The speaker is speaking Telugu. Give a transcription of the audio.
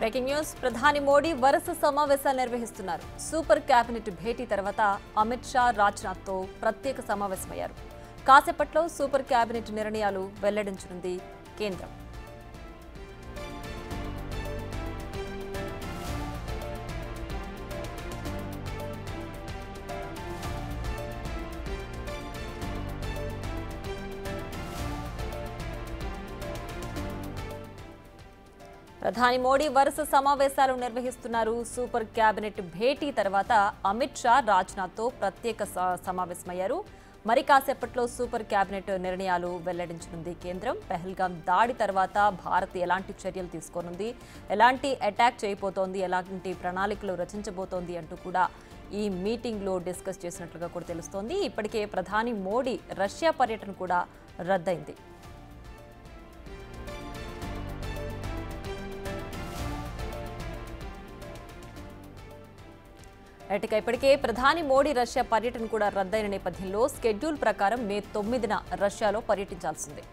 బ్రేకింగ్ న్యూస్ ప్రధాని మోడీ వరుస సమావేశాలు నిర్వహిస్తున్నారు. సూపర్ కేబినెట్ భేటీ తర్వాత అమిత్ షా రాజ్నాథ్ తో ప్రత్యేక సమావేశమయ్యారు. కాసేపట్లో సూపర్ కేబినెట్ నిర్ణయాలు వెల్లడించనుంది కేంద్రం. ప్రధాని మోడీ వరుస సమావేశాలు నిర్వహిస్తున్నారు. సూపర్ కేబినెట్ భేటీ తర్వాత అమిత్ షా రాజ్నాథ్ తో ప్రత్యేక సమావేశమయ్యారు. మరి కాసేపట్లో సూపర్ కేబినెట్ నిర్ణయాలు వెల్లడించనుంది కేంద్రం. పెహల్గాం దాడి తర్వాత భారత్ ఎలాంటి చర్యలు తీసుకోనుంది, ఎలాంటి అటాక్ చేయబోతోంది, ఎలాంటి ప్రణాళికలు రచించబోతోంది అంటూ కూడా ఈ మీటింగ్లో డిస్కస్ చేసినట్లుగా కూడా తెలుస్తోంది. ఇప్పటికే ప్రధాని మోడీ రష్యా పర్యటన కూడా రద్దయింది. ఇప్పటికే ప్రధాని మోడీ రష్యా పర్యటన కూడా రద్దయిన నేపథ్యంలో స్కెడ్యూల్ ప్రకారం మే 9న రష్యాలో పర్యటించాల్సిందే.